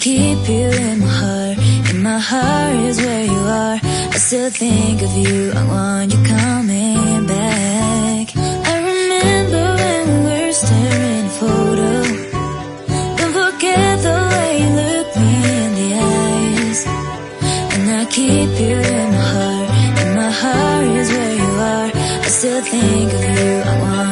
keep you in my heart. In my heart is where you are. I still think of you. I want you coming back. I remember when we were staring at a photo. Don't forget the way you look me in the eyes. And I keep you in my heart. In my heart is where you are. I still think of you. I want